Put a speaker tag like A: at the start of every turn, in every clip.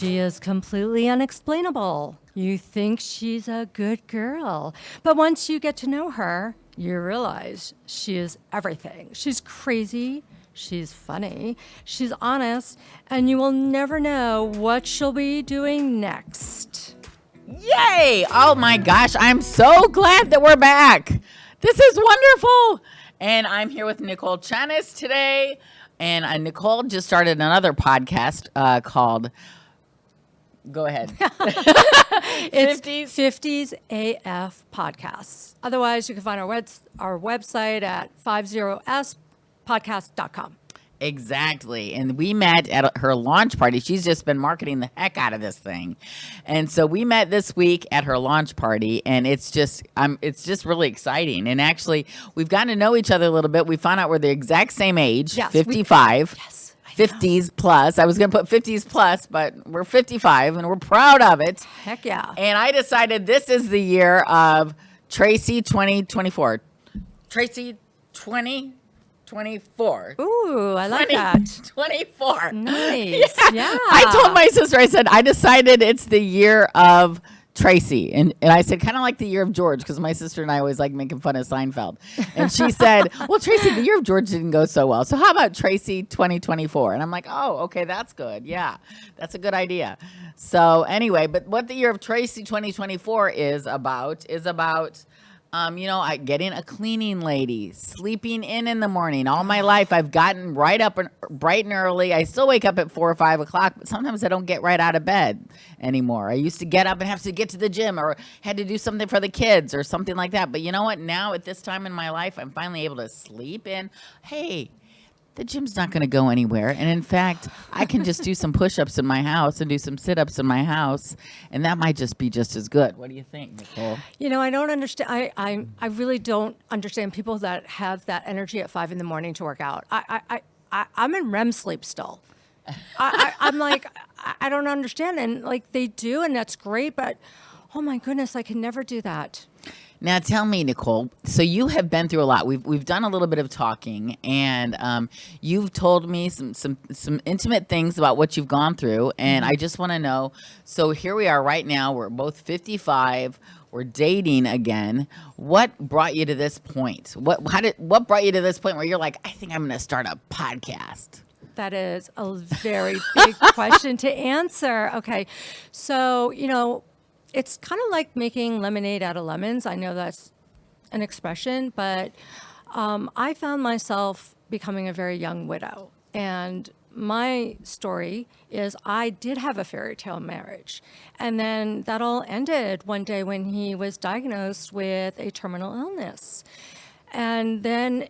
A: She is completely unexplainable. You think she's a good girl, but once you get to know her, you realize she is everything. She's crazy, she's funny, she's honest, and you will never know what she'll be doing next.
B: Yay! Oh my gosh, I'm so glad that we're back. This is wonderful. And I'm here with Nicole Chaness today. And Nicole just started another podcast called, go ahead.
A: It's 50s AF Podcasts. Otherwise, you can find our website at 50spodcast.com.
B: Exactly. And we met at her launch party. She's just been marketing the heck out of this thing. And so we met this week at her launch party, and it's just really exciting. And actually, we've gotten to know each other a little bit. We found out we're the exact same age,
A: Yes,
B: 55.
A: Yes.
B: 50s plus. I was going to put 50s plus, but we're 55 and we're proud of it.
A: Heck yeah.
B: And I decided this is the year of Tracy 2024. Tracy 2024.
A: Ooh, I like that.
B: 24.
A: Nice. Yeah.
B: I told my sister, I said, I decided it's the year of Tracy. And I said, kind of like the year of George, because my sister and I always like making fun of Seinfeld. And she said, well, Tracy, the year of George didn't go so well. So how about Tracy 2024? And I'm like, oh, okay, that's good. Yeah, that's a good idea. So anyway, but what the year of Tracy 2024 is about getting a cleaning lady, sleeping in the morning. All my life, I've gotten right up and bright and early. I still wake up at 4 or 5 o'clock, but sometimes I don't get right out of bed anymore. I used to get up and have to get to the gym or had to do something for the kids or something like that. But you know what? Now at this time in my life, I'm finally able to sleep in. Hey, the gym's not going to go anywhere. And in fact, I can just do some push-ups in my house and do some sit-ups in my house. And that might just be just as good. What do you think, Nicole?
A: You know, I don't understand. I really don't understand people that have that energy at 5 a.m. to work out. I'm in REM sleep still. I'm like, I don't understand. And like they do, and that's great. But oh my goodness, I can never do that.
B: Now tell me, Nicole, so you have been through a lot. We've done a little bit of talking, and you've told me some intimate things about what you've gone through, and I just want to know, so here we are right now, we're both 55, we're dating again. What brought you to this point? What brought you to this point where you're like, I think I'm going to start a podcast?
A: That is a very big question to answer. Okay, so, it's kind of like making lemonade out of lemons. I know that's an expression, but I found myself becoming a very young widow. And my story is I did have a fairy tale marriage. And then that all ended one day when he was diagnosed with a terminal illness. And then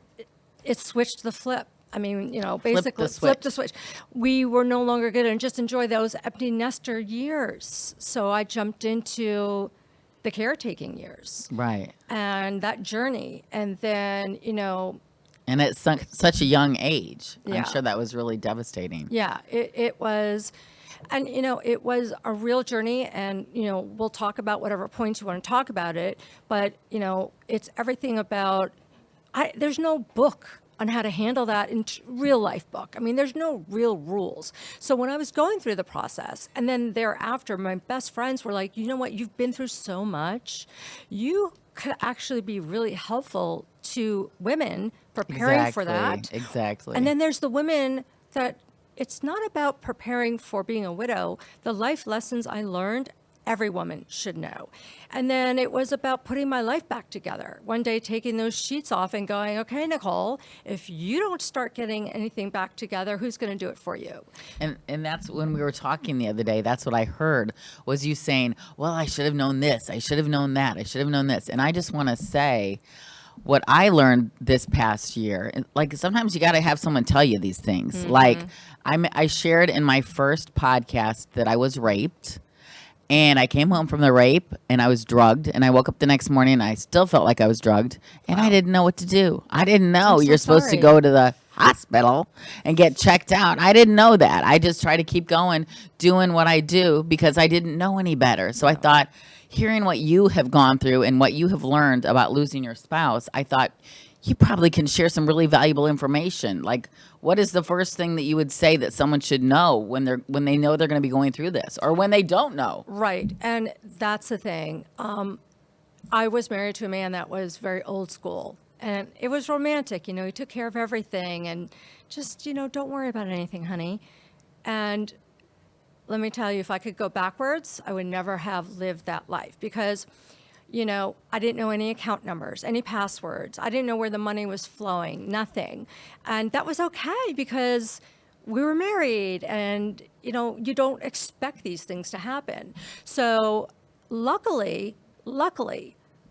A: it switched the flip. I mean, basically flip the switch. We were no longer going to just enjoy those empty nester years. So I jumped into the caretaking years.
B: Right.
A: And that journey. And then,
B: And at such a young age.
A: Yeah.
B: I'm sure that was really devastating.
A: Yeah, it was. And, it was a real journey. And, we'll talk about whatever points you want to talk about it. But, it's everything about, there's no book on how to handle that in real life book. I mean, there's no real rules. So when I was going through the process, and then thereafter, my best friends were like, you know what, you've been through so much. You could actually be really helpful to women preparing for that.
B: Exactly.
A: And then there's the women that it's not about preparing for being a widow. The life lessons I learned, every woman should know. And then it was about putting my life back together. One day taking those sheets off and going, okay, Nicole, if you don't start getting anything back together, who's going to do it for you?
B: And that's when we were talking the other day, that's what I heard was you saying, well, I should have known this. I should have known that. I should have known this. And I just want to say what I learned this past year, like sometimes you got to have someone tell you these things. Mm-hmm. Like I shared in my first podcast that I was raped. And I came home from the rape and I was drugged, and I woke up the next morning and I still felt like I was drugged, and I didn't know what to do. I didn't know you're supposed to go to the hospital and get checked out. I didn't know that. I just try to keep going, doing what I do because I didn't know any better. So I thought, hearing what you have gone through and what you have learned about losing your spouse, I thought you probably can share some really valuable information. Like, what is the first thing that you would say that someone should know when they know they're going to be going through this, or when they don't know?
A: Right. And that's the thing. I was married to a man that was very old school, and it was romantic. You know, he took care of everything and just, don't worry about anything, honey. And let me tell you, if I could go backwards, I would never have lived that life because, I didn't know any account numbers, any passwords. I didn't know where the money was flowing, nothing. And that was okay because we were married and, you don't expect these things to happen. So luckily,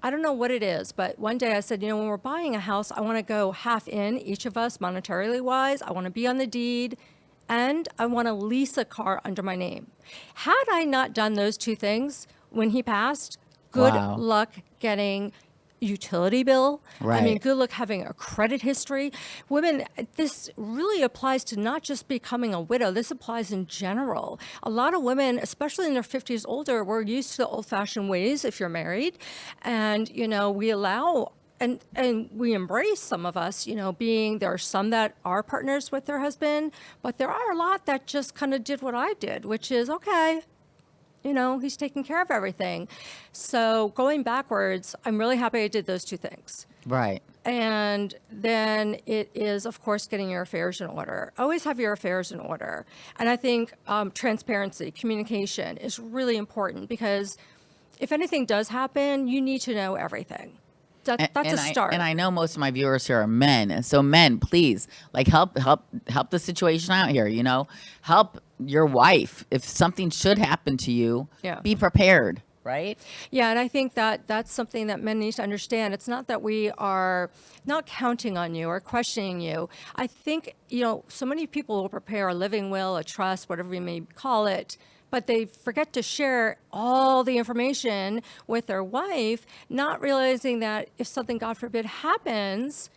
A: I don't know what it is, but one day I said, when we're buying a house, I want to go half in, each of us, monetarily wise. I want to be on the deed, and I want to lease a car under my name. Had I not done those two things when he passed, good
B: Wow.
A: luck getting utility bill. I mean,
B: Right.
A: good luck having a credit history. Women, this really applies to not just becoming a widow. This applies in general. A lot of women, especially in their 50s older, we're used to the old-fashioned ways if you're married. And, we allow and we embrace, some of us, there are some that are partners with their husband, but there are a lot that just kind of did what I did, which is, okay, he's taking care of everything. So going backwards, I'm really happy I did those two things.
B: Right.
A: And then it is, of course, getting your affairs in order. Always have your affairs in order. And I think transparency, communication is really important because if anything does happen, you need to know everything. That's a start.
B: And I know most of my viewers here are men, and so men, please, like, help the situation out here. Help your wife if something should happen to you.
A: Yeah.
B: Be prepared. Right.
A: Yeah, and I think that that's something that men need to understand. It's not that we are not counting on you or questioning you. I think, so many people will prepare a living will, a trust, whatever you may call it, but they forget to share all the information with their wife, not realizing that if something, God forbid, happens,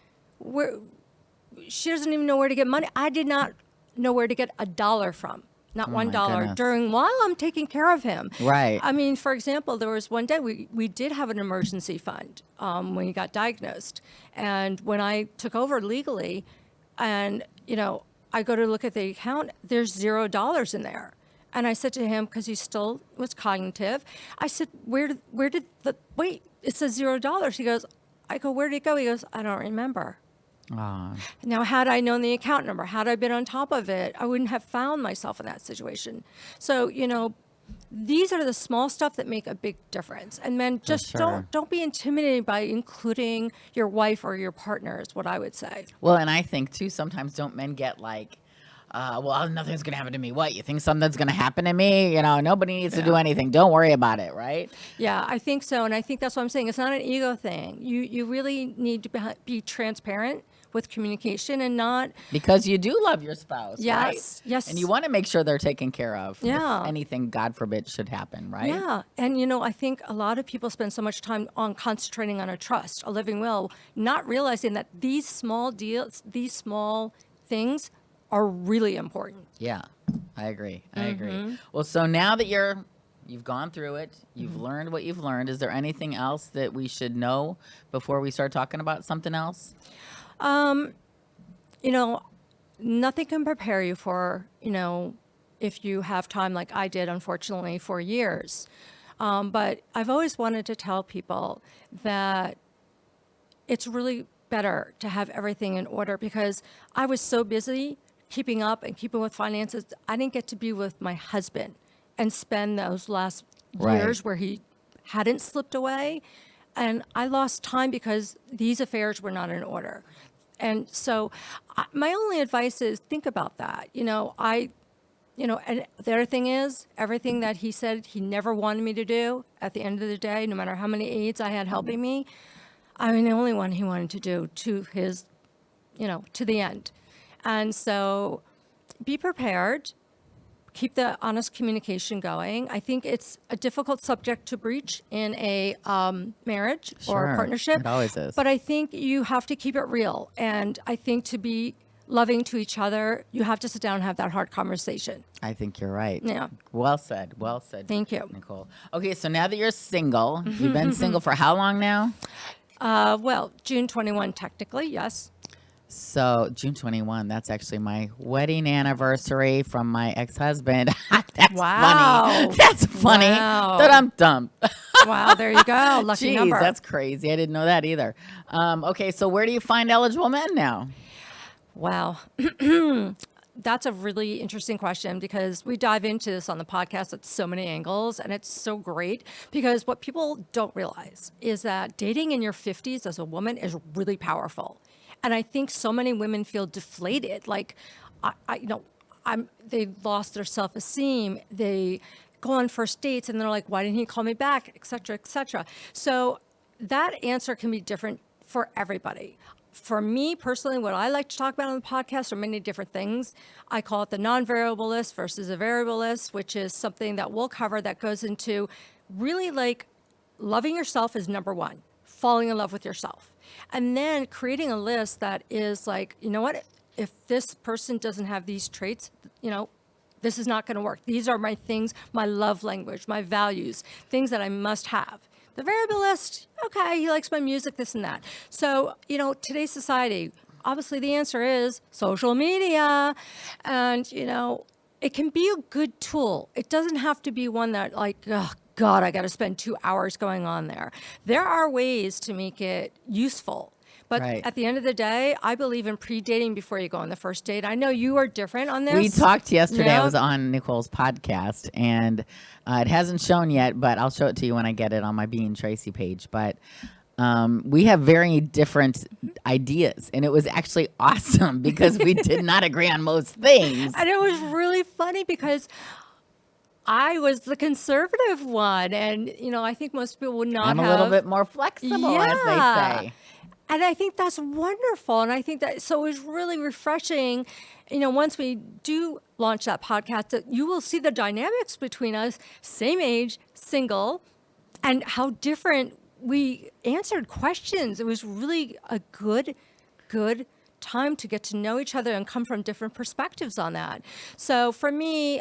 A: she doesn't even know where to get money. I did not know where to get $1 from. Not
B: my
A: $1
B: goodness.
A: while I'm taking care of him.
B: Right.
A: I mean, for example, there was one day we did have an emergency fund when he got diagnosed. And when I took over legally and, I go to look at the account, there's $0 in there. And I said to him, because he still was cognitive, I said, wait, it says $0. He goes, where did it go? He goes, I don't remember.
B: Aw.
A: Now, had I known the account number, had I been on top of it, I wouldn't have found myself in that situation. So, these are the small stuff that make a big difference. And men, just
B: sure.
A: don't be intimidated by including your wife or your partner is what I would say.
B: Well, and I think too, sometimes don't men get like, well, nothing's going to happen to me. What, you think something's going to happen to me? Nobody needs to do anything. Don't worry about it, right?
A: Yeah, I think so. And I think that's what I'm saying. It's not an ego thing. You really need to be transparent with communication and not.
B: Because you do love your spouse,
A: Yes,
B: right?
A: yes.
B: And you want to make sure they're taken care of.
A: Yeah.
B: If anything, God forbid, should happen, right?
A: Yeah. And, I think a lot of people spend so much time on concentrating on a trust, a living will, not realizing that these small deals, these small things are really important.
B: Yeah, I agree. I agree. Well, so now that you've gone through it, you've learned what you've learned, is there anything else that we should know before we start talking about something else?
A: Nothing can prepare you for, if you have time like I did, unfortunately, for years. But I've always wanted to tell people that it's really better to have everything in order because I was so busy keeping up and keeping with finances. I didn't get to be with my husband and spend those last years where he hadn't slipped away. And I lost time because these affairs were not in order. And so my only advice is think about that. And the other thing is everything that he said he never wanted me to do at the end of the day, no matter how many aides I had helping me, the only one he wanted to do to his, to the end. And so be prepared. Keep the honest communication going. I think it's a difficult subject to breach in a marriage or a partnership.
B: It always is.
A: But I think you have to keep it real. And I think to be loving to each other, you have to sit down and have that hard conversation.
B: I think you're right.
A: Yeah.
B: Well said. Well said.
A: Thank you.
B: Nicole. Okay, so now that you're single, you've been single for how long now?
A: Well, June 21, technically, yes.
B: So June 21, that's actually my wedding anniversary from my ex-husband. That's funny.
A: Wow.
B: That's funny.
A: Wow.
B: That I'm dumb.
A: Wow, there you go. Lucky
B: Jeez,
A: number.
B: that's crazy. I didn't know that either. Okay, so where do you find eligible men now?
A: Wow. That's a really interesting question because we dive into this on the podcast at so many angles, and it's so great because what people don't realize is that dating in your 50s as a woman is really powerful. And I think so many women feel deflated. Like, they've lost their self-esteem. They go on first dates and they're like, why didn't he call me back, et cetera, et cetera. So that answer can be different for everybody. For me personally, what I like to talk about on the podcast are many different things. I call it the non-variable list versus a variable list, which is something that we'll cover that goes into really like loving yourself is number one, falling in love with yourself. And then creating a list that is like, you know what, if this person doesn't have these traits, this is not going to work. These are my things, my love language, my values, things that I must have. The variable list, okay, he likes my music, this and that. So, today's society, obviously the answer is social media. And, it can be a good tool. It doesn't have to be one that like, oh, God, I got to spend 2 hours going on there. There are ways to make it useful. But
B: Right.
A: at the end of the day, I believe in pre-dating before you go on the first date. I know you are different on this.
B: We talked yesterday.
A: Yeah.
B: I was on Nicole's podcast, and it hasn't shown yet, but I'll show it to you when I get it on my Being Tracy page. But we have very different ideas, and it was actually awesome because we did not agree on most things.
A: And it was really funny because I was the conservative one. And, I think most people would not
B: I'm
A: have.
B: a little bit more flexible, as they
A: Yeah.
B: say.
A: And I think that's wonderful. And I think that, so it was really refreshing, once we do launch that podcast, that you will see the dynamics between us, same age, single, and how different we answered questions. It was really a good time to get to know each other and come from different perspectives on that. So for me,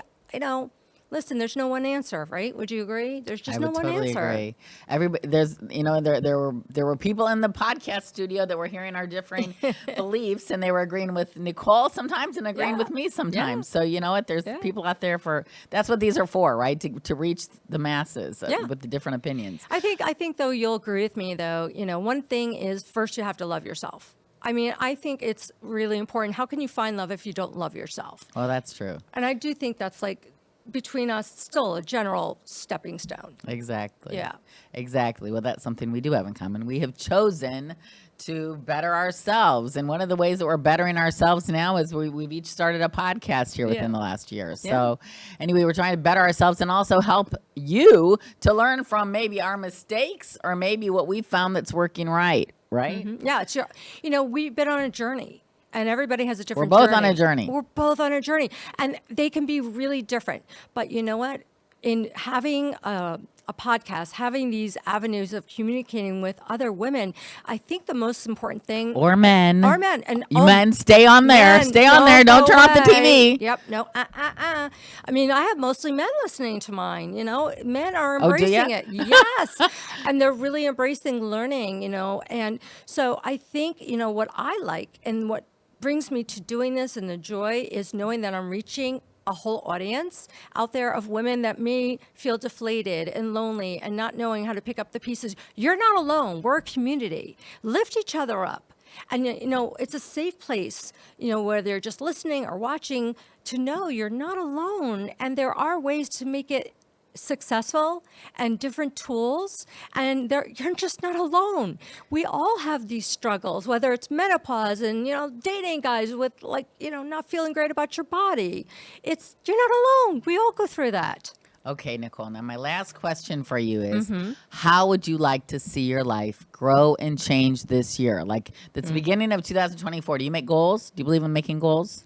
A: listen, there's no one answer, right? Would you agree? There's just no one
B: totally
A: answer.
B: agree. Everybody, there were people in the podcast studio that were hearing our differing beliefs, and they were agreeing with Nicole sometimes and agreeing
A: Yeah.
B: with me sometimes.
A: Yeah.
B: So you know what? There's
A: Yeah.
B: people out there for that's what these are for, right? To reach the masses
A: Yeah.
B: with the different opinions.
A: I think though you'll agree with me though, one thing is first you have to love yourself. I mean, I think it's really important. How can you find love if you don't love yourself?
B: Well, that's true.
A: And I do think that's like between us still a general stepping stone.
B: Exactly.
A: Yeah.
B: Exactly. Well, that's something we do have in common. We have chosen to better ourselves. And one of the ways that we're bettering ourselves now is we've each started a podcast here within
A: Yeah.
B: the last year. So anyway, we're trying to better ourselves and also help you to learn from maybe our mistakes or maybe what we found that's working right. Right?
A: Yeah, it's we've been on a journey. And everybody has a different
B: We're both on a journey.
A: We're both on a journey. And they can be really different. But you know what? In having a podcast, having these avenues of communicating with other women, I think the most important thing.
B: Or men.
A: And
B: You men, stay on there.
A: men,
B: Stay on there. Don't
A: go
B: turn off the
A: away.
B: TV.
A: Yep. No. I mean, I have mostly men listening to mine. Men are
B: Oh, do ya?
A: embracing it. Yes. And they're really embracing learning. And so I think what I like and what brings me to doing this and the joy is knowing that I'm reaching a whole audience out there of women that may feel deflated and lonely and not knowing how to pick up the pieces. You're not alone. We're a community. Lift each other up. And, it's a safe place, where they're just listening or watching to know you're not alone. And there are ways to make it successful and different tools, and you're just not alone. We all have these struggles, whether it's menopause and dating guys with not feeling great about your body. You're not alone. We all go through that.
B: Okay, Nicole. Now, my last question for you is how would you like to see your life grow and change this year? Like, it's the beginning of 2024. Do you make goals? Do you believe in making goals?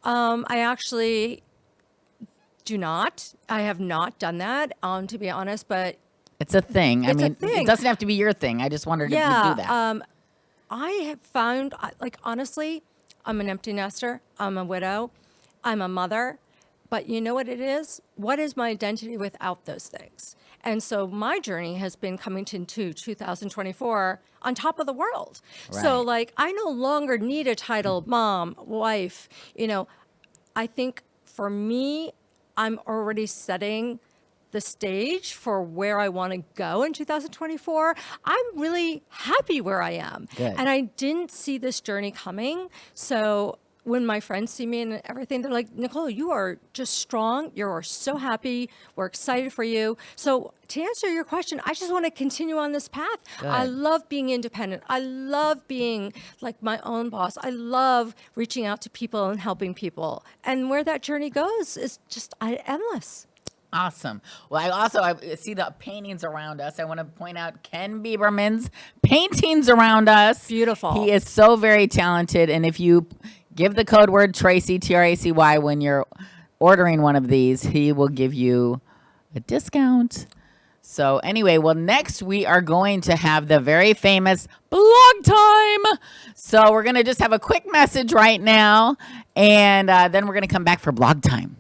A: I actually do not. I have not done that, to be honest, but
B: It's a thing.
A: It's a
B: it
A: thing.
B: doesn't have to be your thing. I just wondered if you do that.
A: I have found, honestly, I'm an empty nester. I'm a widow. I'm a mother. But you know what it is? What is my identity without those things? And so my journey has been coming into 2024 on top of the world. So
B: Right.
A: like I no longer need a title, mom, wife, I think for me, I'm already setting the stage for where I want to go in 2024. I'm really happy where I am.
B: Good.
A: And I didn't see this journey coming. So when my friends see me and everything, they're like, Nicole, you are just strong. You're so happy. We're excited for you. So to answer your question, I just want to continue on this path.
B: Good.
A: I love being independent. I love being like my own boss. I love reaching out to people and helping people. And where that journey goes is just endless.
B: Awesome. Well, I see the paintings around us. I want to point out Ken Bieberman's paintings around us.
A: Beautiful.
B: He is so very talented. And if you give the code word Tracy, Tracy, when you're ordering one of these, he will give you a discount. So anyway, well, next we are going to have the very famous blog time. So we're going to just have a quick message right now, and then we're going to come back for blog time.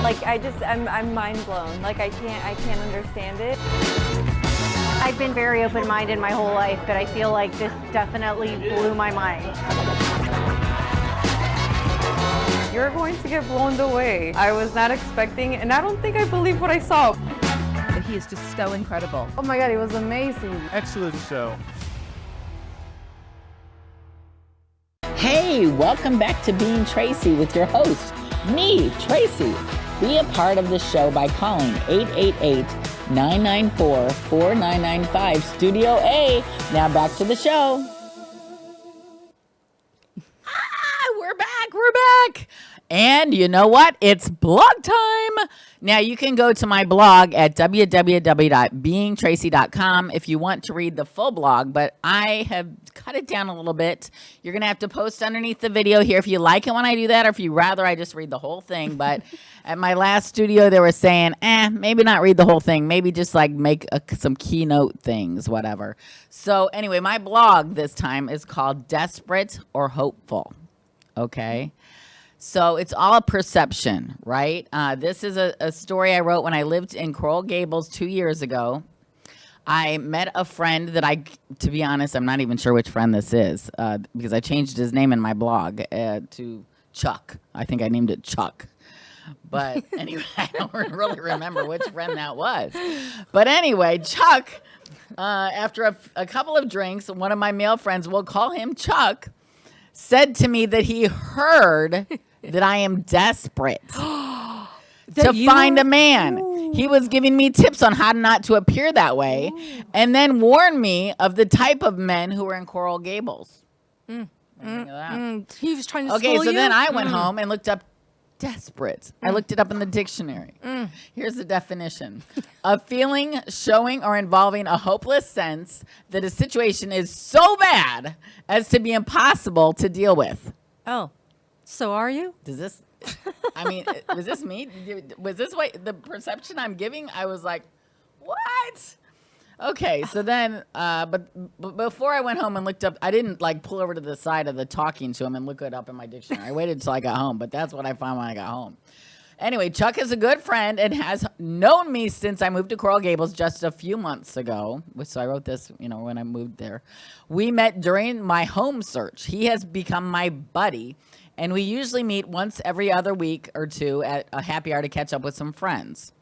C: Like I'm mind blown. Like I can't understand it.
D: I've been very open-minded my whole life, but I feel like this definitely blew my mind.
C: You're going to get blown away. I was not expecting, and I don't think I believe what I saw.
E: He is just so incredible.
C: Oh my God, it was amazing.
F: Excellent show.
B: Hey, welcome back to Being Tracy with your host, me, Tracy. Be a part of the show by calling 888-994-4995, Studio A. Now back to the show. We're back. And you know what? It's blog time. Now you can go to my blog at www.beingtracy.com if you want to read the full blog, but I have cut it down a little bit. You're going to have to post underneath the video here if you like it when I do that, or if you rather I just read the whole thing. But at my last studio, they were saying, maybe not read the whole thing. Maybe just like make some keynote things, whatever. So anyway, my blog this time is called Desperate or Hopeful. Okay. So it's all a perception, right? This is a story I wrote when I lived in Coral Gables 2 years ago. I met a friend that to be honest, I'm not even sure which friend this is because I changed his name in my blog to Chuck. I think I named it Chuck. But anyway, I don't really remember which friend that was. But anyway, Chuck, after a couple of drinks, one of my male friends, we'll call him Chuck, said to me that he heard that I am desperate to find a man. Ooh. He was giving me tips on how not to appear that way, and then warned me of the type of men who were in Coral Gables.
A: He was trying to
B: Okay,
A: school
B: so
A: you?
B: then I went home and looked up desperate. I looked it up in the dictionary. Here's the definition. A feeling showing or involving a hopeless sense that a situation is so bad as to be impossible to deal with.
A: Oh, so are you?
B: Does this, I mean, was this me? Was this the perception I'm giving? I was like, what? Okay, so then, but before I went home and looked up, I didn't like pull over to the side of the talking to him and look it up in my dictionary. I waited until I got home, but that's what I found when I got home. Anyway, Chuck is a good friend and has known me since I moved to Coral Gables just a few months ago. So I wrote this, when I moved there. We met during my home search. He has become my buddy, and we usually meet once every other week or two at a happy hour to catch up with some friends.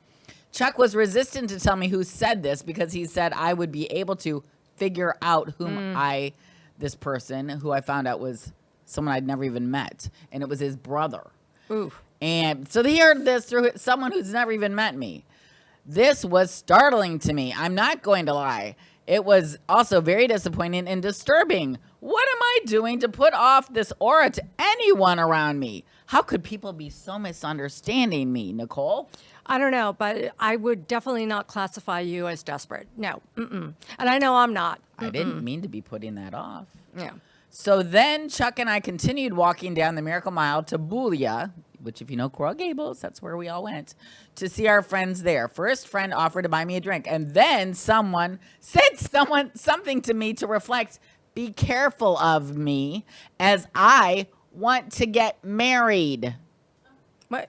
B: Chuck was resistant to tell me who said this because he said I would be able to figure out this person who I found out was someone I'd never even met, and it was his brother.
A: Ooh.
B: And so he heard this through someone who's never even met me. This was startling to me. I'm not going to lie. It was also very disappointing and disturbing. What am I doing to put off this aura to anyone around me? How could people be so misunderstanding me, Nicole?
A: I don't know, but I would definitely not classify you as desperate. No. And I know I'm not.
B: I didn't mean to be putting that off.
A: Yeah.
B: So then Chuck and I continued walking down the Miracle Mile to Boolia, which if you know Coral Gables, that's where we all went, to see our friends there. First friend offered to buy me a drink, and then someone said something to me to reflect, Be careful of me as I want to get married.
A: What?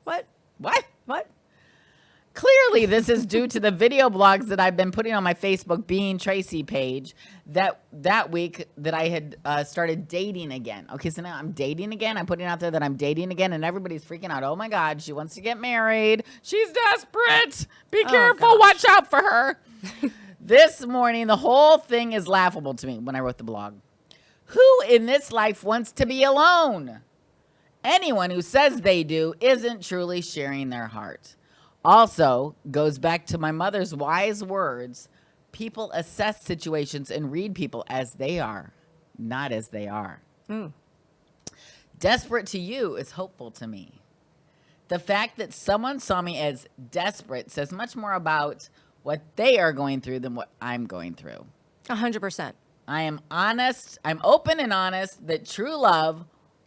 A: What?
B: What?
A: What?
B: Clearly, this is due to the video blogs that I've been putting on my Facebook Being Tracy page that week that I had started dating again. Okay, so now I'm dating again. I'm putting out there that I'm dating again, and everybody's freaking out. Oh my God, she wants to get married. She's desperate. Be careful.
A: gosh.
B: Watch out for her. This morning, the whole thing is laughable to me when I wrote the blog. Who in this life wants to be alone? Anyone who says they do isn't truly sharing their heart. Also, goes back to my mother's wise words, people assess situations and read people as they are, not as they are. Desperate to you is hopeful to me. The fact that someone saw me as desperate says much more about what they are going through than what I'm going through.
A: 100%.
B: I am honest. I'm open and honest that true love,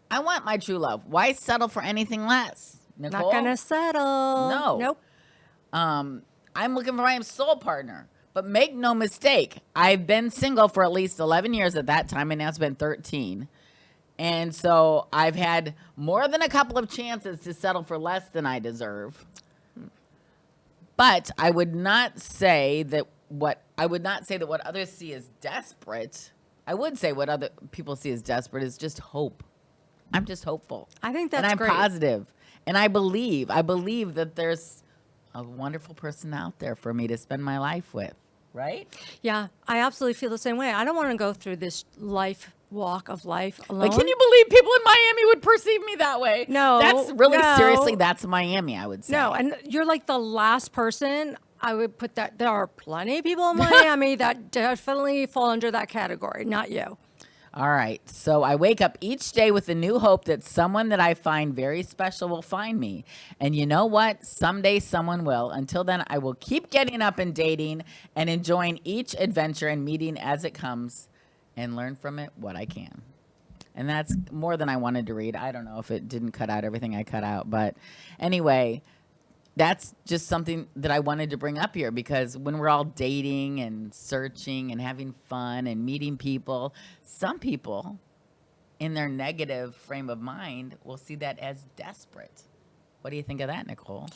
B: I want my true love. Why settle for anything less? Nicole?
A: Not gonna settle.
B: No.
A: Nope.
B: I'm looking for my soul partner. But make no mistake, I've been single for at least 11 years at that time, and now it's been 13. And so I've had more than a couple of chances to settle for less than I deserve. But I would not say that what others see as desperate. I would say what other people see as desperate is just hope. I'm just hopeful.
A: I think that's
B: and I'm
A: great.
B: positive. And I believe that there's a wonderful person out there for me to spend my life with, right?
A: Yeah, I absolutely feel the same way. I don't want to go through this walk of life alone.
B: Like, can you believe people in Miami would perceive me that way?
A: No,
B: That's really
A: no.
B: seriously, that's Miami, I would say.
A: No, and you're like the last person I would put that. There are plenty of people in Miami that definitely fall under that category, not you.
B: All right. So I wake up each day with a new hope that someone that I find very special will find me. And you know what? Someday someone will. Until then, I will keep getting up and dating and enjoying each adventure and meeting as it comes and learn from it what I can. And that's more than I wanted to read. I don't know if it didn't cut out everything I cut out. But anyway, that's just something that I wanted to bring up here, because when we're all dating and searching and having fun and meeting people, some people in their negative frame of mind will see that as desperate. What do you think of that, Nicole?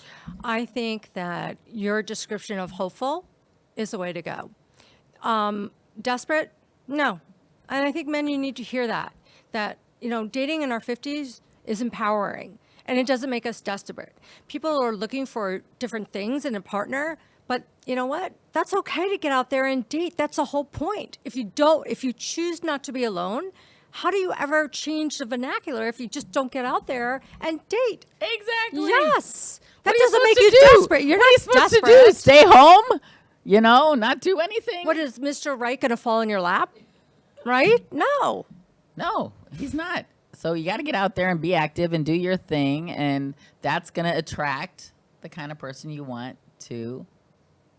A: I think that your description of hopeful is the way to go. Desperate? No. And I think men, you need to hear that. That, dating in our 50s is empowering. And it doesn't make us desperate. People are looking for different things in a partner, but you know what? That's okay to get out there and date. That's the whole point. If you choose not to be alone, how do you ever change the vernacular if you just don't get out there and date?
B: Exactly.
A: Yes. That
B: What are you
A: doesn't make
B: supposed
A: you
B: to do?
A: desperate. You're
B: What are you
A: not
B: supposed
A: desperate.
B: to do? Stay home? Not do anything?
A: What is Mr. Right going to fall in your lap? Right? No.
B: No, he's not. So you got to get out there and be active and do your thing, and that's going to attract the kind of person you want to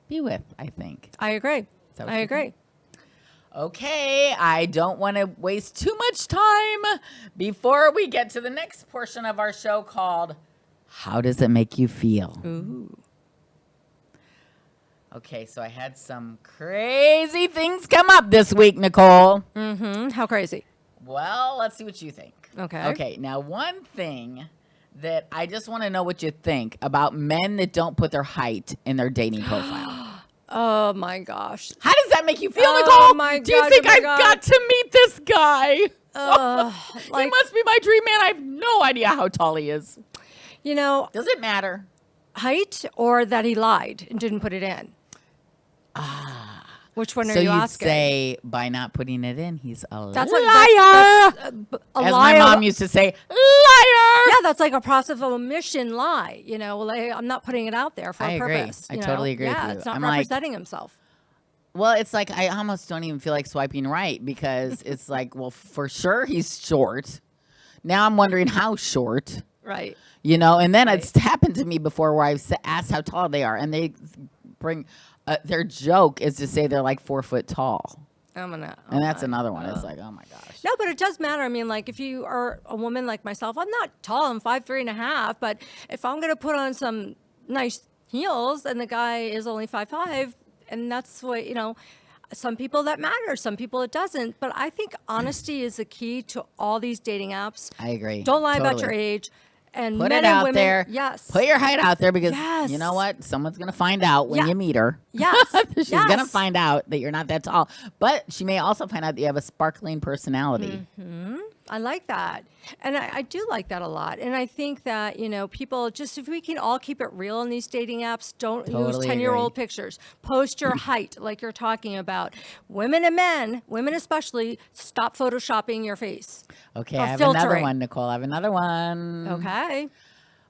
B: be with, I think.
A: I agree.
B: Is that what
A: I
B: you
A: agree.
B: think? Okay, I don't want to waste too much time before we get to the next portion of our show called How Does It Make You Feel?
A: Ooh.
B: Okay, so I had some crazy things come up this week, Nicole.
A: How crazy?
B: Well, let's see what you think.
A: Okay.
B: Okay, now one thing that I just want to know what you think about men that don't put their height in their dating profile.
A: Oh my gosh.
B: How does that make you feel,
A: Oh
B: Nicole?
A: my
B: Do you
A: God,
B: think
A: oh my
B: I've
A: God.
B: got to meet this guy? He
A: Like,
B: must be my dream man. I have no idea how tall he is. Does it matter?
A: height or that he lied and didn't put it in? Which one are
B: So
A: you
B: you'd
A: asking?
B: say by not putting it in, he's a
A: That's
B: liar.
A: like a
B: As
A: lie.
B: my mom used to say, liar.
A: Yeah, that's like a process of omission lie. Like, I'm not putting it out there for
B: I
A: a
B: agree.
A: purpose.
B: I totally agree with
A: Yeah,
B: you.
A: it's not
B: I'm like-
A: representing himself.
B: Well, it's like I almost don't even feel like swiping right, because it's like, well, for sure he's short. Now I'm wondering how short,
A: Right.
B: and then it's happened to me before where I've asked how tall they are, and they bring their joke is to say they're like 4 foot tall. And that's another one. It's like, oh my gosh.
A: No, but it does matter. I mean, like, if you are a woman like myself, I'm not tall. I'm 5'3.5". But if I'm going to put on some nice heels and the guy is only 5'5", and that's what, some people that matters, some people it doesn't. But I think honesty is the key to all these dating apps.
B: I agree.
A: Don't lie about your
B: Totally.
A: age. And
B: Put
A: men
B: it
A: and
B: out
A: women,
B: there.
A: yes.
B: Put your height out there because
A: Yes.
B: you know what? Someone's going to find out when
A: Yeah.
B: you meet her.
A: Yes.
B: She's going to
A: Yes.
B: find out that you're not that tall. But she may also find out that you have a sparkling personality.
A: I like that. And I do like that a lot. And I think that, people just, if we can all keep it real in these dating apps, don't use
B: Totally
A: 10-year-old
B: agree.
A: pictures. Post your height like you're talking about. Women and men, women especially, stop photoshopping your face.
B: Okay,
A: Or
B: I have another
A: filtering.
B: one, Nicole. I have another one.
A: Okay.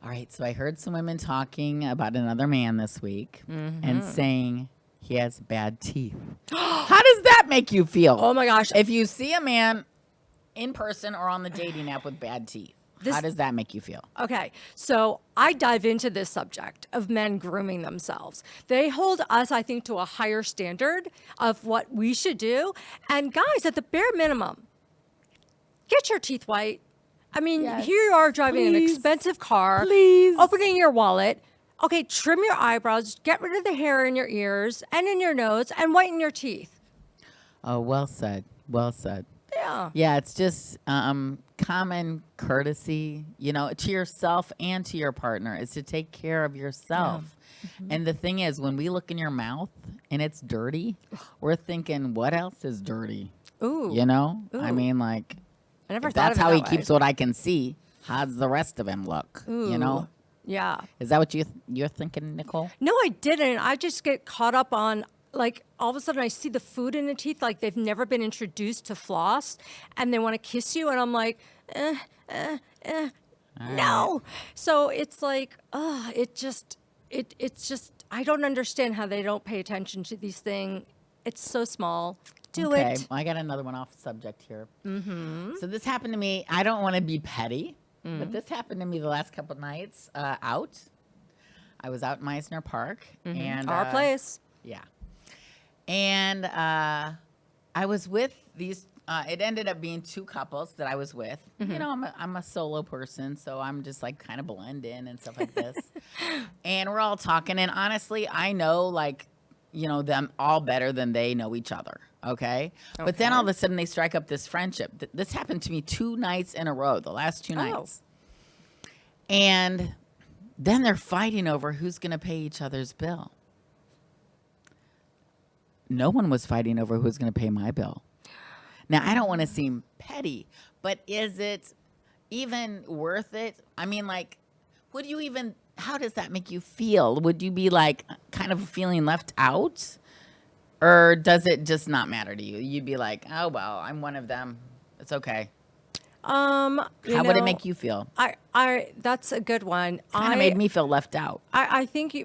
B: All right, so I heard some women talking about another man this week and saying he has bad teeth. How does that make you feel?
A: Oh my gosh.
B: If you see a man in person or on the dating app with bad teeth, how does that make you feel?
A: Okay, so I dive into this subject of men grooming themselves. They hold us, I think, to a higher standard of what we should do. And guys, at the bare minimum, get your teeth white. I mean,
B: Yes.
A: here you are driving an
B: Please.
A: expensive car,
B: Please.
A: opening your wallet. Okay, trim your eyebrows, get rid of the hair in your ears and in your nose, and whiten your teeth.
B: Oh, well said. Well said.
A: Yeah.
B: Yeah, it's just common courtesy, to yourself and to your partner is to take care of yourself. And the thing is, when we look in your mouth and it's dirty, we're thinking, what else is dirty?
A: Ooh.
B: I mean, like,
A: I never
B: if
A: thought
B: that's
A: of it
B: how he
A: that way.
B: keeps what I can see, how's the rest of him look?
A: Ooh. Yeah.
B: Is that what you're thinking, Nicole?
A: No, I didn't. I just get caught up on, like, all of a sudden I see the food in the teeth, like they've never been introduced to floss, and they want to kiss you, and I'm like, no. So it's like, it's just, I don't understand how they don't pay attention to these things. It's so small. Do
B: Okay,
A: it.
B: well, I got another one off subject here. So this happened to me. I don't want to be petty, but this happened to me the last couple nights out. I was out in Meisner Park. And
A: Our place.
B: Yeah. And I was with these, it ended up being two couples that I was with. I'm a solo person, so I'm just like kind of blend in and stuff like this. And we're all talking. And honestly, I know them all better than they know each other. Okay. But then all of a sudden they strike up this friendship. This happened to me 2 nights in a row, the last 2 nights. And then they're fighting over who's going to pay each other's bill. No one was fighting over who's going to pay my bill. Now, I don't want to seem petty, but is it even worth it? I mean, like, how does that make you feel? Would you be like kind of feeling left out? Or does it just not matter to you? You'd be like, oh, well, I'm one of them. It's okay. How would it make you feel?
A: That's a good one.
B: Kind of made me feel left out.
A: I think,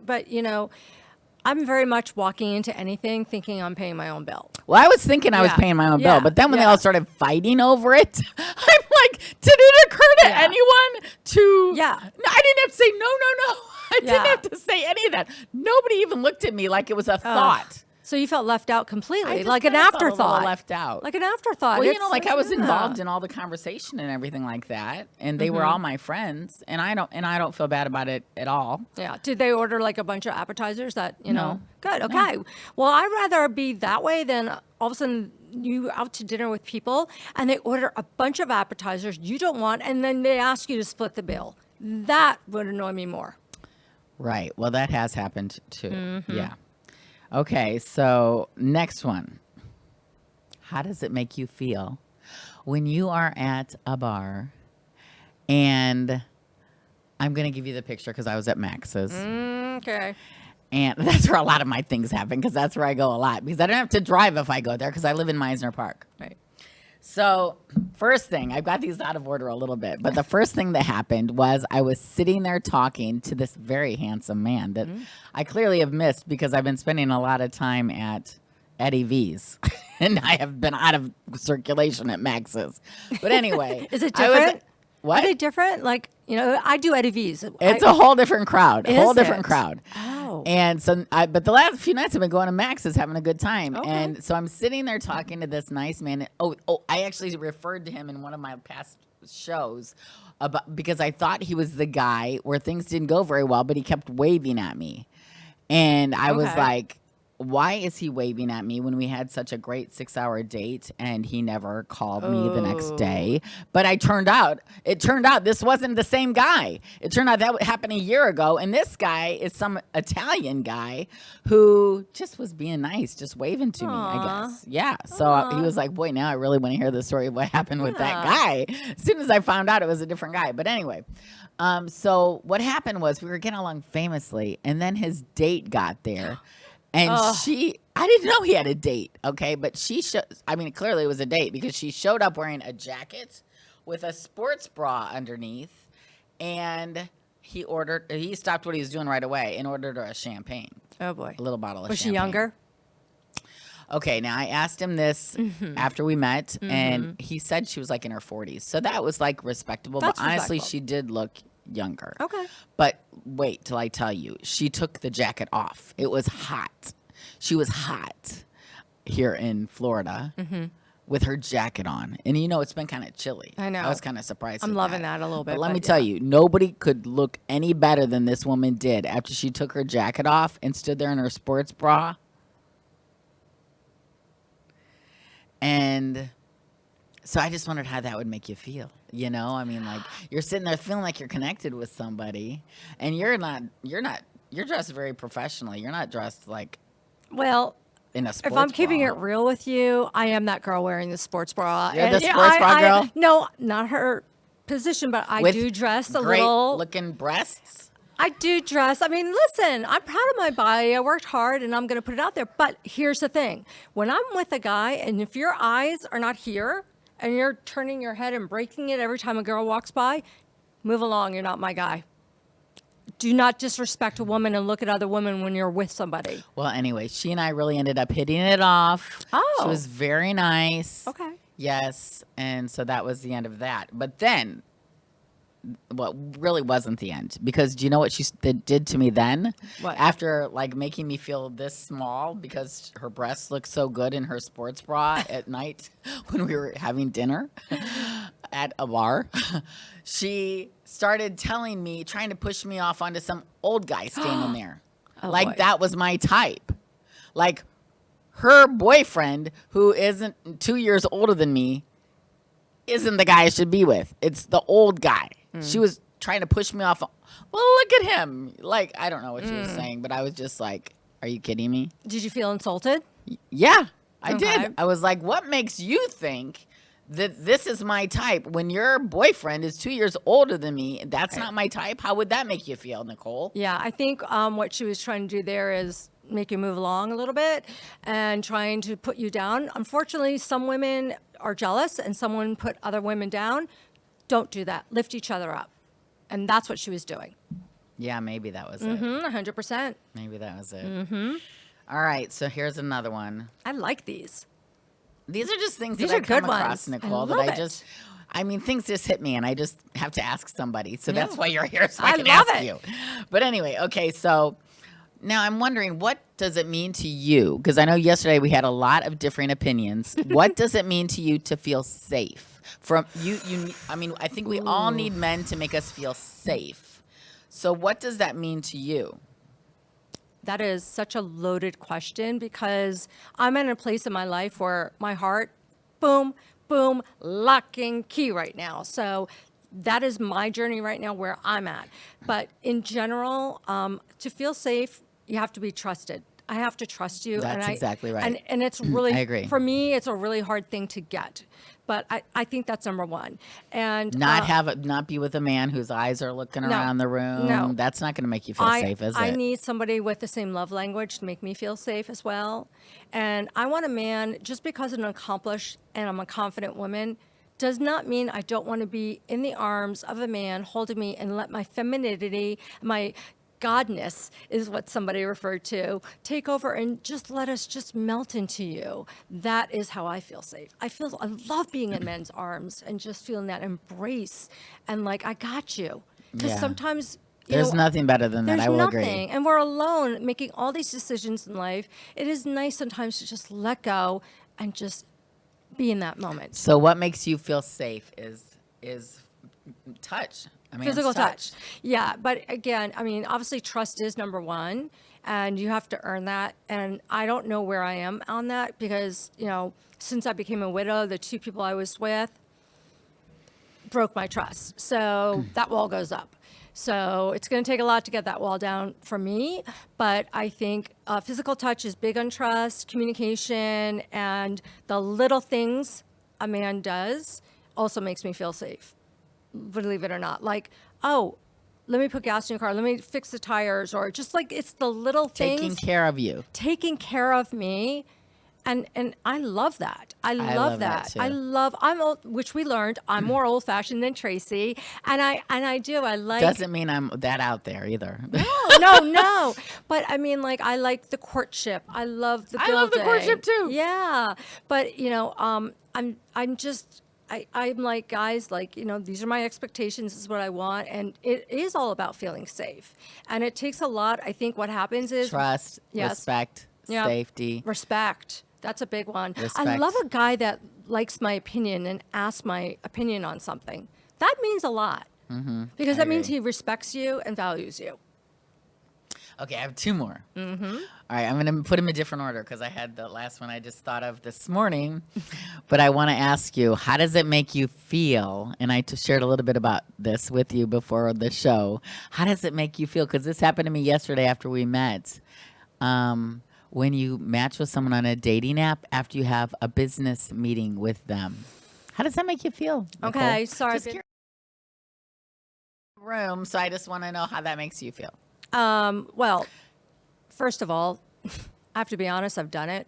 A: I'm very much walking into anything thinking I'm paying my own bill.
B: Well, I was thinking I was
A: Yeah.
B: paying my own
A: Yeah.
B: bill, but then when they
A: Yeah.
B: all started fighting over it, I'm like, did it occur to
A: Yeah.
B: anyone to?
A: Yeah.
B: No, I didn't have to say no. I didn't
A: Yeah.
B: have to say any of that. Nobody even looked at me like it was a thought.
A: So you felt left out
B: I
A: completely,
B: just
A: like an
B: kinda felt a little
A: afterthought.
B: left out.
A: Like an afterthought.
B: Well,
A: It's
B: like I was
A: yeah.
B: involved in all the conversation and everything like that, and they were all my friends, and I don't feel bad about it at all.
A: Yeah. Did they order like a bunch of appetizers that,
B: No.
A: Good. Okay. Well, I'd rather be that way than all of a sudden you out to dinner with people and they order a bunch of appetizers you don't want and then they ask you to split the bill. That would annoy me more.
B: Right. Well, that has happened too. Yeah. Okay. So next one. How does it make you feel when you are at a bar and I'm going to give you the picture because I was at Max's.
A: Okay.
B: And that's where a lot of my things happen because that's where I go a lot because I don't have to drive if I go there because I live in Meisner Park.
A: Right.
B: So first thing, I've got these out of order a little bit, but the first thing that happened was I was sitting there talking to this very handsome man that I clearly have missed because I've been spending a lot of time at Eddie V's and I have been out of circulation at Max's. But anyway.
A: Is it
B: I was-
A: different?
B: What?
A: Are they different? Like, I do Eddie V's.
B: It's a whole different crowd. A whole
A: Is
B: different
A: it?
B: crowd.
A: Oh.
B: And so, but the last few nights I've been going to Max's having a good time.
A: Okay.
B: And so I'm sitting there talking to this nice man. Oh, I actually referred to him in one of my past shows because I thought he was the guy where things didn't go very well, but he kept waving at me. And I was
A: Okay.
B: like, why is he waving at me when we had such a great 6-hour date and he never called me the next day? But it turned out this wasn't the same guy. It turned out that happened a year ago. And this guy is some Italian guy who just was being nice, just waving to me, I guess. Yeah. So he was like, boy, now I really want to hear the story of what happened with that guy. As soon as I found out it was a different guy. But anyway, so what happened was we were getting along famously, and then his date got there. And I didn't know he had a date, okay? But clearly it was a date because she showed up wearing a jacket with a sports bra underneath, and he stopped what he was doing right away and ordered her a champagne.
A: Oh, boy.
B: A little bottle of
A: Was
B: champagne.
A: she younger?
B: Okay, now I asked him this after we met, and he said she was like in her 40s. So that was like respectable,
A: That's
B: but honestly,
A: respectable.
B: she did look younger.
A: Okay.
B: But wait till I tell you, she took the jacket off. It was hot. She was hot here in Florida with her jacket on. And it's been kind of chilly.
A: I know.
B: I was kind of surprised.
A: I'm
B: with
A: loving that a little bit.
B: But let me tell you, nobody could look any better than this woman did after she took her jacket off and stood there in her sports bra. And so I just wondered how that would make you feel. Like you're sitting there feeling like you're connected with somebody, and you're dressed very professionally. You're not dressed like
A: Well,
B: in a sports
A: if I'm keeping
B: bra.
A: it real with you, I am that girl wearing the sports bra.
B: You're the
A: And,
B: sports bra girl?
A: No, not her position, but I
B: With
A: do dress a
B: great
A: little.
B: looking breasts.
A: I do dress. I mean, listen, I'm proud of my body. I worked hard and I'm going to put it out there. But here's the thing. When I'm with a guy and if your eyes are not here and you're turning your head and breaking it every time a girl walks by, move along. You're not my guy. Do not disrespect a woman and look at other women when you're with somebody.
B: Well, anyway, she and I really ended up hitting it off.
A: Oh.
B: She was very nice.
A: Okay.
B: Yes. And so that was the end of that. But then, well, really wasn't the end, because do you know what she did to me then?
A: What?
B: After like making me feel this small because her breasts looked so good in her sports bra at night when we were having dinner at a bar, she started telling me, trying to push me off onto some old guy standing there.
A: Oh,
B: Like
A: boy.
B: that was my type. Like her boyfriend, who isn't 2 years older than me, isn't the guy I should be with. It's the old guy. She was trying to push me off. Well, look at him. Like, I don't know what she was saying, but I was just like, are you kidding me?
A: Did you feel insulted?
B: Yeah, I
A: Okay.
B: did. I was like, what makes you think that this is my type when your boyfriend is 2 years older than me? That's not my type. How would that make you feel, Nicole?
A: Yeah, I think what she was trying to do there is make you move along a little bit and trying to put you down. Unfortunately, some women are jealous and someone put other women down. Don't do that. Lift each other up. And that's what she was doing.
B: Yeah, maybe that was it.
A: 100%.
B: Maybe that was it. All right, so here's another one.
A: I like these.
B: These are just things
A: These
B: that I
A: are
B: come
A: good
B: across,
A: ones.
B: Nicole,
A: I
B: that
A: love
B: I
A: it.
B: just, things just hit me and I just have to ask somebody. So that's
A: Yeah.
B: why you're here, so I
A: I
B: can
A: love
B: ask
A: it.
B: you. But anyway, okay, so now I'm wondering, what does it mean to you? Because I know yesterday we had a lot of different opinions. What does it mean to you to feel safe? From you, I think we all need men to make us feel safe. So what does that mean to you?
A: That is such a loaded question because I'm in a place in my life where my heart, boom, boom, lock and key right now. So that is my journey right now where I'm at. But in general, to feel safe, you have to be trusted. I have to trust you.
B: That's exactly right.
A: And it's really,
B: I agree.
A: for me, it's a really hard thing to get. But I think that's number one. And
B: Not be with a man whose eyes are looking
A: No.
B: around the room.
A: No.
B: That's not going to make you feel safe, is
A: I
B: it?
A: need somebody with the same love language to make me feel safe as well. And I want a man, just because I'm accomplished and I'm a confident woman, does not mean I don't want to be in the arms of a man holding me and let my femininity, my godness is what somebody referred to, take over and just let us just melt into you. That is how I feel safe. I love being in men's arms and just feeling that embrace and like, I got you. Because
B: Yeah.
A: sometimes
B: There's nothing better than that.
A: there's
B: I will
A: nothing.
B: agree.
A: And we're alone making all these decisions in life. It is nice sometimes to just let go and just be in that moment.
B: So what makes you feel safe is touch. I mean,
A: Physical
B: it's
A: touch. Yeah. But again, I mean, obviously trust is number one and you have to earn that. And I don't know where I am on that because, since I became a widow, the two people I was with broke my trust. So that wall goes up. So it's going to take a lot to get that wall down for me. But I think physical touch is big on trust, communication, and the little things a man does also makes me feel safe, believe it or not. Like, oh, let me put gas in your car. Let me fix the tires. Or just like it's the little things.
B: Taking care of you.
A: Taking care of me. And I love that. I love that.
B: too.
A: I'm old, which we learned. I'm more old fashioned than Tracy, and I like.
B: Doesn't mean I'm that out there either.
A: No. But I mean, like, I like the courtship. I love the building.
B: I love the courtship too.
A: Yeah, but I'm just. I'm like, guys, like, these are my expectations. This is what I want. And it is all about feeling safe. And it takes a lot. I think what happens is
B: Trust,
A: Yes.
B: respect,
A: Yeah.
B: safety.
A: Respect. That's a big one. I
B: Respect.
A: love a guy that likes my opinion and asks my opinion on something. That means a lot. Because that means he respects you and values you.
B: Okay, I have two more. Mm-hmm. All right, I'm going to put them in different order because I had the last one I just thought of this morning. But I want to ask you, how does it make you feel? And I shared a little bit about this with you before the show. How does it make you feel? Because this happened to me yesterday after we met. When you match with someone on a dating app after you have a business meeting with them. How does that make you feel, Nicole?
A: Okay, sorry.
B: Just curious. Room, so I just want to know how that makes you feel.
A: Well, first of all, I have to be honest, I've done it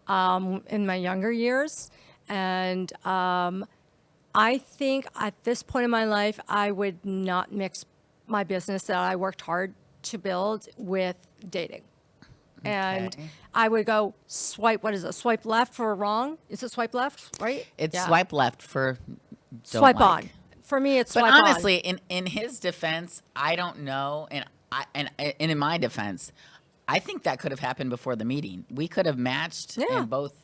A: in my younger years. And I think at this point in my life, I would not mix my business that I worked hard to build with dating. And
B: Okay.
A: I would go swipe, what is it? Swipe left for wrong? Is it swipe left, right?
B: It's
A: Yeah.
B: swipe left for don't
A: Swipe
B: like.
A: on. For me, it's
B: But
A: swipe on.
B: honestly, in his defense, I don't know, and in my defense, I think that could have happened before the meeting. We could have matched
A: Yeah.
B: and both.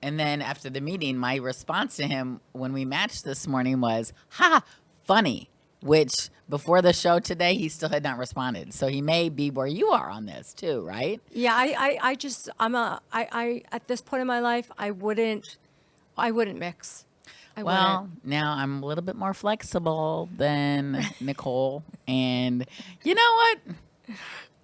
B: And then after the meeting, my response to him when we matched this morning was, "Ha, funny." Which before the show today, he still had not responded. So he may be where you are on this too, right?
A: Yeah, I at this point in my life, I wouldn't mix. I
B: Well,
A: wouldn't.
B: now I'm a little bit more flexible than Nicole. And you know what?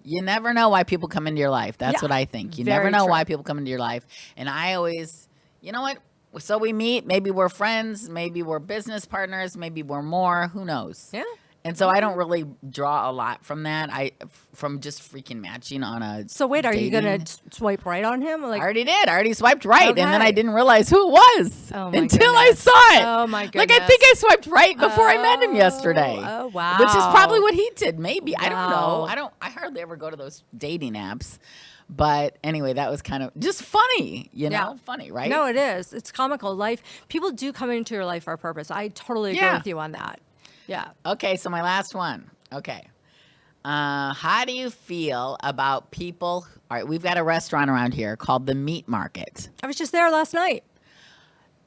B: You never know why people come into your life. That's
A: Yeah,
B: what I think. You
A: very
B: never know
A: true.
B: why people come into your life. And I always, you know what? So we meet, maybe we're friends, maybe we're business partners, maybe we're more, who knows?
A: Yeah.
B: And so I don't really draw a lot from that. From just freaking matching on a
A: So wait, are you
B: dating-
A: gonna swipe right on him? Like,
B: I already did. I already swiped right, and then I
A: Okay.
B: didn't realize who it was
A: Oh, my
B: until I
A: goodness.
B: saw it.
A: Oh, my
B: Like I think I swiped right before I met him yesterday.
A: Oh, wow.
B: Which is probably what he did. Maybe I don't know.
A: Wow.
B: I hardly ever go to those dating apps. But anyway, that was kind of just funny,
A: Yeah.
B: funny, right?
A: No, it is. It's comical. People do come into your life for a purpose. I totally agree
B: Yeah.
A: with you on that. Yeah.
B: Okay, so my last one. Okay. How do you feel about people? All right, we've got a restaurant around here called the Meat Market.
A: I was just there last night.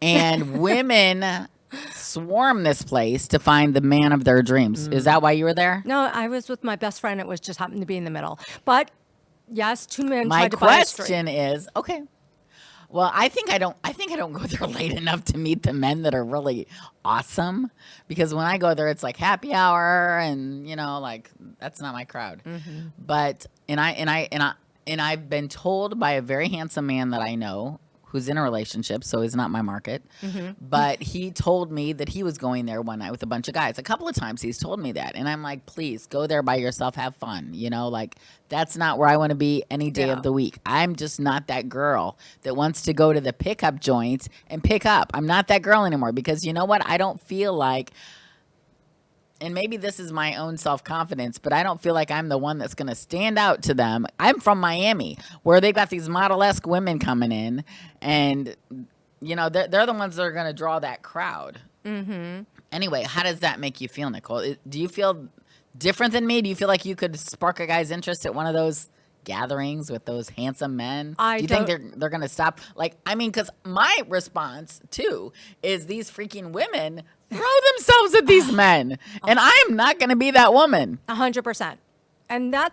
B: And women swarm this place to find the man of their dreams. Is that why you were there?
A: No, I was with my best friend. It was just happened to be in the middle. But yes, two men
B: My
A: tried to buy a straight.
B: question is, okay. Well, I think I don't go there late enough to meet the men that are really awesome, because when I go there, it's like happy hour, and like that's not my crowd.
A: Mm-hmm.
B: But I've been told by a very handsome man that I know who's in a relationship, so he's not my market.
A: Mm-hmm.
B: But he told me that he was going there one night with a bunch of guys. A couple of times he's told me that. And I'm like, please go there by yourself, have fun. Like that's not where I want to be any day
A: Yeah.
B: of the week. I'm just not that girl that wants to go to the pickup joint and pick up. I'm not that girl anymore, because you know what? I don't feel like, and maybe this is my own self-confidence, but I don't feel like I'm the one that's going to stand out to them. I'm from Miami, where they've got these model-esque women coming in, and, they're the ones that are going to draw that crowd. Mm-hmm. Anyway, how does that make you feel, Nicole? Do you feel different than me? Do you feel like you could spark a guy's interest at one of those gatherings with those handsome men?
A: I
B: Do you think they're going to stop? Like, I mean, because my response too is these freaking women throw themselves at these men, and I am not going to be that woman.
A: 100%. And that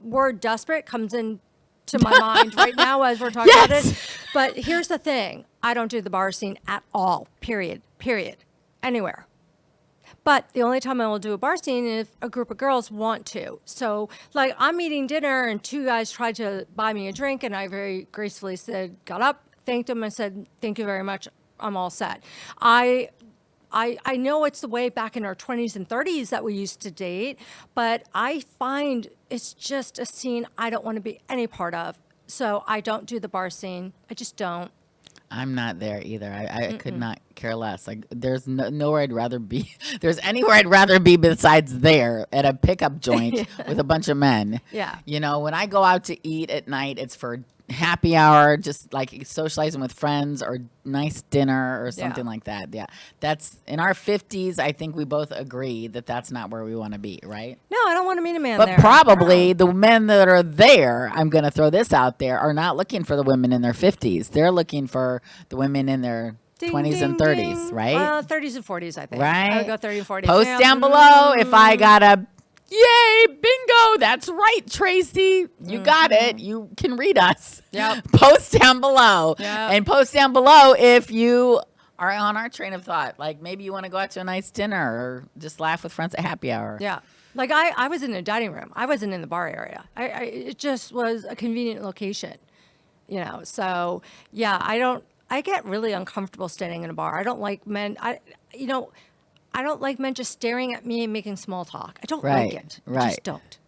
A: word desperate comes in to my mind right now as we're talking about it. But here's the thing. I don't do the bar scene at all, period, anywhere. But the only time I will do a bar scene is if a group of girls want to. So, like, I'm eating dinner and two guys tried to buy me a drink, and I very gracefully got up, thanked them, and said, thank you very much. I'm all set. I know it's the way back in our 20s and 30s that we used to date, but I find it's just a scene I don't want to be any part of. So I don't do the bar scene. I just don't.
B: I'm not there either. I could not care less. Like, there's nowhere I'd rather be. There's anywhere I'd rather be besides there at a pickup joint with a bunch of men.
A: Yeah.
B: You know, when I go out to eat at night, it's for happy hour, just like socializing with friends or nice dinner or something like that. Yeah. That's in our 50s. I think we both agree that that's not where we want to be, right?
A: No, I don't want to meet a man
B: But
A: there.
B: probably the men that are there, I'm going to throw this out there, are not looking for the women in their 50s. They're looking for the women in their
A: Ding,
B: 20s and
A: ding,
B: 30s,
A: ding.
B: right?
A: 30s and 40s, I think.
B: Right.
A: I would go 30 and 40s.
B: Post
A: Yeah.
B: down below if I got a yay, bingo. That's right, Tracy. You got it. You can read us.
A: Yep.
B: Post down below.
A: Yep.
B: And post down below if you are on our train of thought. Like, maybe you want to go out to a nice dinner or just laugh with friends at happy hour.
A: Yeah. Like, I was in a dining room. I wasn't in the bar area. It just was a convenient location, you know. So, yeah, I get really uncomfortable standing in a bar. I don't like men. I don't like men just staring at me and making small talk. I don't like it. I
B: Right.
A: just don't.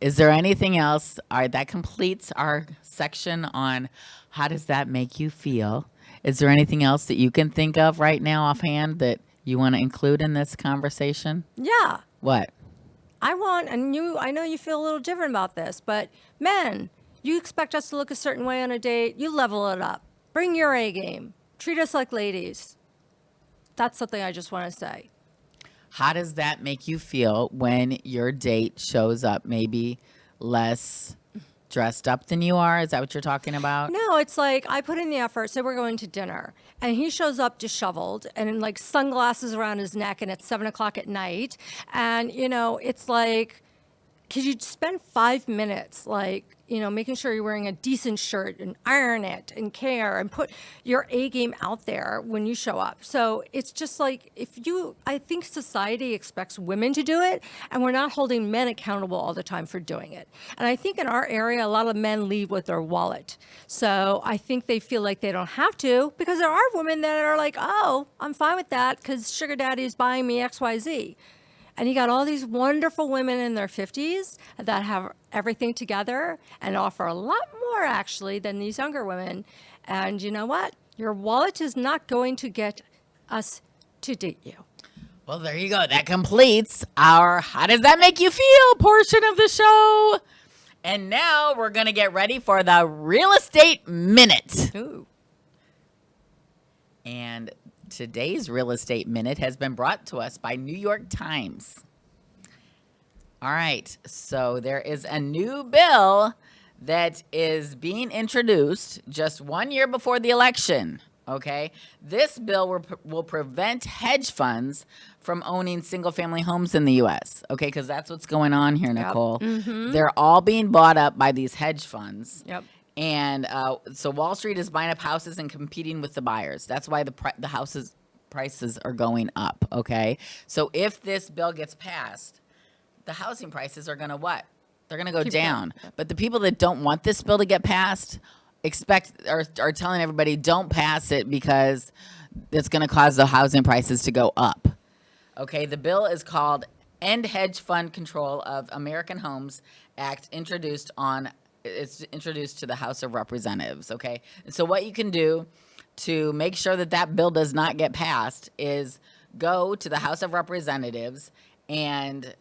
B: Is there anything else? All right, that completes our section on how does that make you feel. Is there anything else that you can think of right now offhand that you want to include in this conversation?
A: Yeah.
B: What?
A: I know you feel a little different about this, but men, you expect us to look a certain way on a date. You level it up. Bring your A game. Treat us like ladies. That's something I just want to say.
B: How does that make you feel when your date shows up maybe less dressed up than you are? Is that what you're talking about?
A: No, it's like I put in the effort. Say we're going to dinner, and he shows up disheveled and in like sunglasses around his neck, and it's 7:00 at night. And it's like, could you spend 5 minutes, like, making sure you're wearing a decent shirt and iron it and care and put your A game out there when you show up. So it's just like, I think society expects women to do it, and we're not holding men accountable all the time for doing it. And I think in our area, a lot of men leave with their wallet. So I think they feel like they don't have to, because there are women that are like, oh, I'm fine with that because sugar daddy's buying me XYZ. And you got all these wonderful women in their 50s that have everything together and offer a lot more, actually, than these younger women. And you know what? Your wallet is not going to get us to date you.
B: Well, there you go. That completes our How Does That Make You Feel portion of the show. And now we're going to get ready for the Real Estate Minute.
A: Ooh.
B: And today's Real Estate Minute has been brought to us by New York Times. All right, so there is a new bill that is being introduced just 1 year before the election, okay? This bill will prevent hedge funds from owning single-family homes in the U.S., okay? Because that's what's going on here, Nicole.
A: Mm-hmm.
B: They're all being bought up by these hedge funds.
A: Yep.
B: And so Wall Street is buying up houses and competing with the buyers. That's why the houses prices are going up, okay? So if this bill gets passed, the housing prices are going to what? They're going to go down. But the people that don't want this bill to get passed are telling everybody don't pass it because it's going to cause the housing prices to go up. Okay, the bill is called End Hedge Fund Control of American Homes Act, it's introduced to the House of Representatives, okay? And so what you can do to make sure that that bill does not get passed is go to the House of Representatives and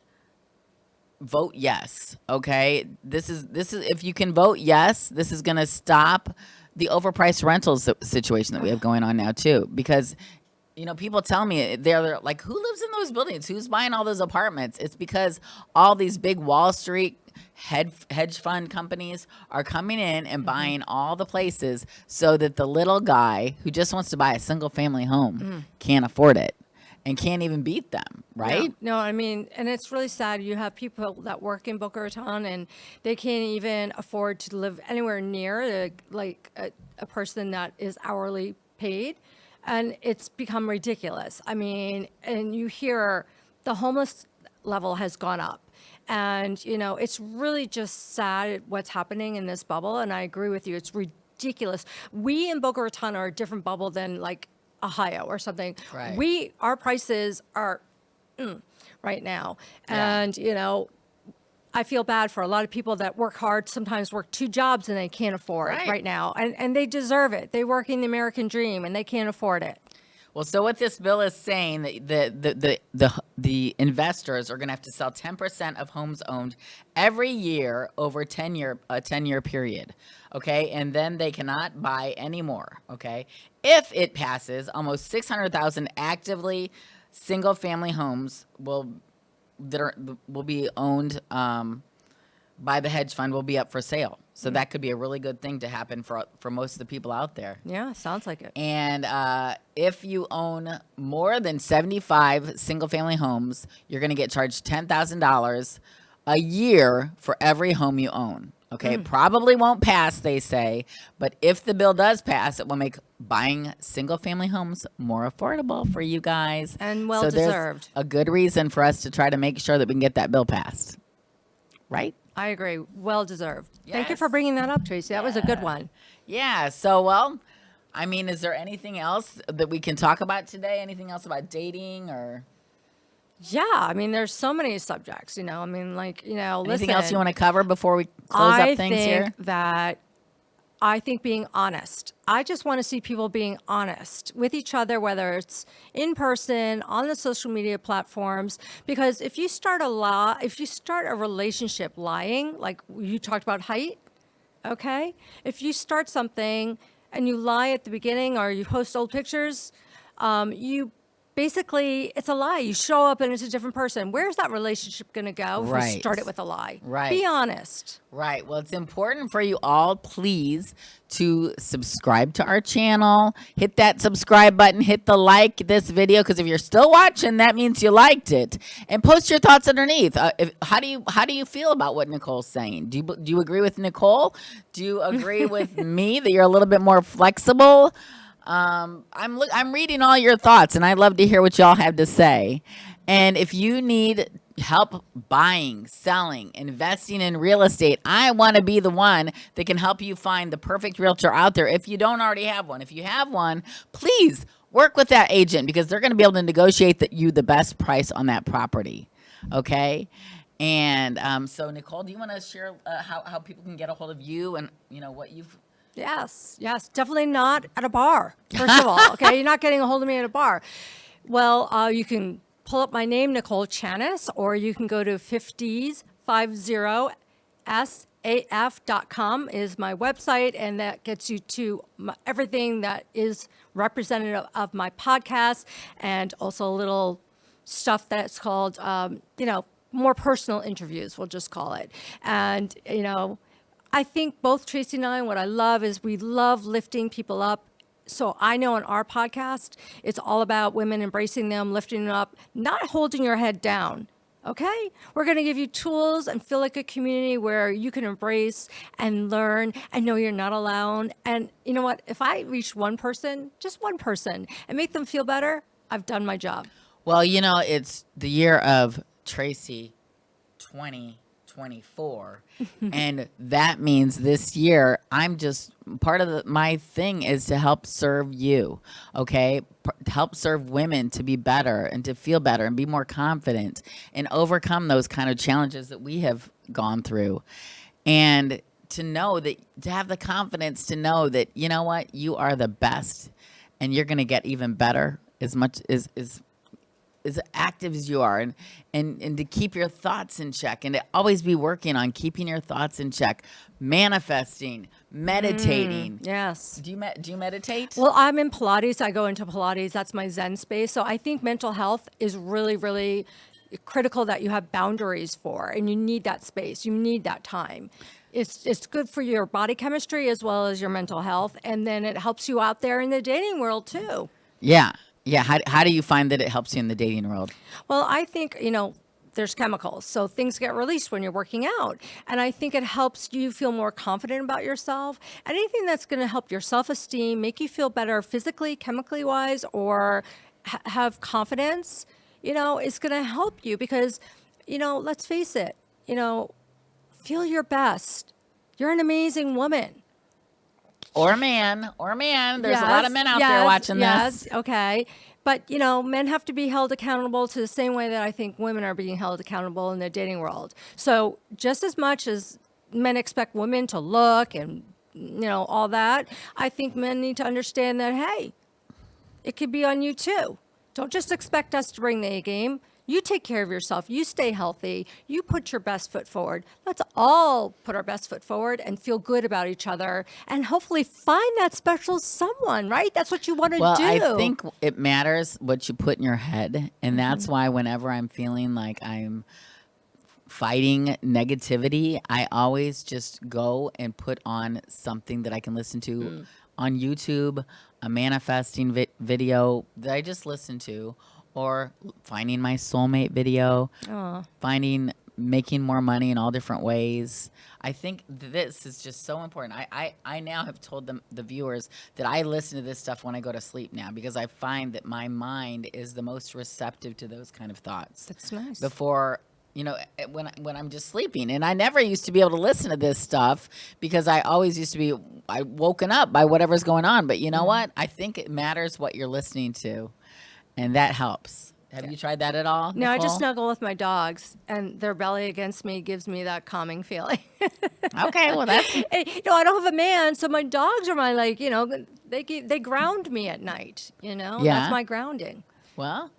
B: vote yes, okay? This is if you can vote yes, this is going to stop the overpriced rentals situation that we have going on now too, because people tell me they're like, who lives in those buildings? Who's buying all those apartments? It's because all these big Wall Street hedge fund companies are coming in and buying all the places so that the little guy who just wants to buy a single family home can't afford it and can't even beat them, right?
A: No, I mean, and it's really sad. You have people that work in Boca Raton and they can't even afford to live anywhere near a person that is hourly paid. And it's become ridiculous. I mean, and you hear the homeless level has gone up. And, it's really just sad what's happening in this bubble. And I agree with you. It's ridiculous. We in Boca Raton are a different bubble than like Ohio or something.
B: Right.
A: Our prices are right now.
B: Yeah.
A: And, I feel bad for a lot of people that work hard, sometimes work 2 jobs and they can't afford right now. And they deserve it. They work in the American dream and they can't afford it.
B: Well, so what this bill is saying, that the investors are going to have to sell 10% of homes owned every year over a 10-year period, okay? And then they cannot buy any more, okay? If it passes, almost 600,000 actively single-family homes will be owned by the hedge fund will be up for sale. So that could be a really good thing to happen for most of the people out there.
A: Yeah, sounds like it.
B: And if you own more than 75 single-family homes, you're going to get charged $10,000 a year for every home you own. Okay, probably won't pass, they say, but if the bill does pass, it will make buying single-family homes more affordable for you guys.
A: And well-deserved.
B: So there's a good reason for us to try to make sure that we can get that bill passed, right?
A: I agree. Well deserved. Thank you
B: Yes.
A: for bringing that up, Tracy. That was a good one.
B: Yeah. So, well, I mean, is there anything else that we can talk about today? Anything else about dating or
A: Yeah, I mean, there's so many subjects, I mean,
B: anything
A: listen.
B: else you want to cover before we close up things here?
A: I think being honest. I just want to see people being honest with each other, whether it's in person, on the social media platforms. Because if you start a relationship lying, like you talked about height, okay? If you start something and you lie at the beginning or you post old pictures, basically, it's a lie. You show up and it's a different person. Where's that relationship going to go if
B: Right.
A: you start it with a lie?
B: Right.
A: Be honest.
B: Right. Well, it's important for you all, please, to subscribe to our channel. Hit that subscribe button. Hit the like this video, because if you're still watching, that means you liked it. And post your thoughts underneath. How do you feel about what Nicole's saying? Do you agree with Nicole? Do you agree with me that you're a little bit more flexible? I'm reading all your thoughts, and I'd love to hear what y'all have to say. And if you need help buying, selling, investing in real estate, I want to be the one that can help you find the perfect realtor out there if you don't already have one. If you have one, please work with that agent, because they're going to be able to negotiate you the best price on that property. Okay? And so, Nicole, do you want to share how people can get a hold of you and what you've...
A: Yes, definitely not at a bar, first of all, okay? You're not getting a hold of me at a bar. Well, you can pull up my name, Nicole Chaness, or you can go to 50saf.com is my website, and that gets you to everything that is representative of my podcast, and also a little stuff that's called, more personal interviews, we'll just call it. And, I think both Tracy and I, what I love is we love lifting people up. So I know on our podcast, it's all about women embracing them, lifting them up, not holding your head down. Okay? We're going to give you tools and feel like a community where you can embrace and learn and know you're not alone. And you know what? If I reach one person, just one person, and make them feel better, I've done my job.
B: Well, it's the year of Tracy 2024. And that means this year, I'm just part of my thing is to help serve you. Okay. To help serve women to be better and to feel better and be more confident and overcome those kind of challenges that we have gone through. And to have the confidence to know that, you know what, you are the best and you're going to get even better as much as active as you are, and to keep your thoughts in check, and to always be working on keeping your thoughts in check, manifesting, meditating.
A: Yes.
B: Do you meditate?
A: Well, I'm in Pilates. I go into Pilates. That's my Zen space. So I think mental health is really, really critical that you have boundaries for, and you need that space. You need that time. It's good for your body chemistry as well as your mental health, and then it helps you out there in the dating world too.
B: Yeah. Yeah. How do you find that it helps you in the dating world?
A: Well, I think, there's chemicals. So things get released when you're working out. And I think it helps you feel more confident about yourself. Anything that's going to help your self-esteem, make you feel better physically, chemically wise, or have confidence, is going to help you because, let's face it, feel your best. You're an amazing woman.
B: Or man. There's a lot of men out there watching this.
A: Yes, okay. But, men have to be held accountable to the same way that I think women are being held accountable in the dating world. So just as much as men expect women to look and, all that, I think men need to understand that, hey, it could be on you too. Don't just expect us to bring the A game. You take care of yourself. You stay healthy. You put your best foot forward. Let's all put our best foot forward and feel good about each other and hopefully find that special someone, right? That's what you want to do.
B: Well, I think it matters what you put in your head. And that's why whenever I'm feeling like I'm fighting negativity, I always just go and put on something that I can listen to on YouTube, a manifesting video that I just listen to, or finding my soulmate video, making more money in all different ways. I think this is just so important. I now have told the viewers that I listen to this stuff when I go to sleep now because I find that my mind is the most receptive to those kind of thoughts.
A: That's nice.
B: Before, when I'm just sleeping. And I never used to be able to listen to this stuff because I always used to be woken up by whatever's going on. But you know what? I think it matters what you're listening to. And that helps. Have you tried that at all?
A: No, I
B: Nicole?
A: just snuggle with my dogs, and their belly against me gives me that calming feeling.
B: Okay, well that's
A: I don't have a man, so my dogs are my they ground me at night.
B: Yeah.
A: That's my grounding.
B: well.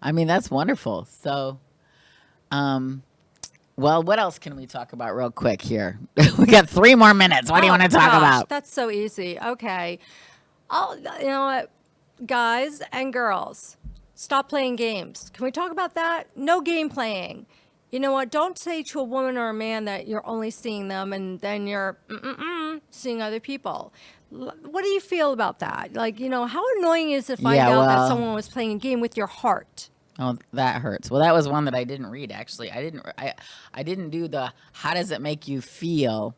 B: I mean, that's wonderful. So, well, what else can we talk about real quick here? We got 3 more minutes. What do you want to talk
A: Gosh,
B: about?
A: That's so easy. Okay, you know what, guys and girls, stop playing games. Can we talk about that? No game playing. You know what? Don't say to a woman or a man that you're only seeing them and then you're seeing other people. What do you feel about that? How annoying is it to find out that someone was playing a game with your heart?
B: Oh, that hurts. Well, that was one that I didn't read, actually. I didn't do the how does it make you feel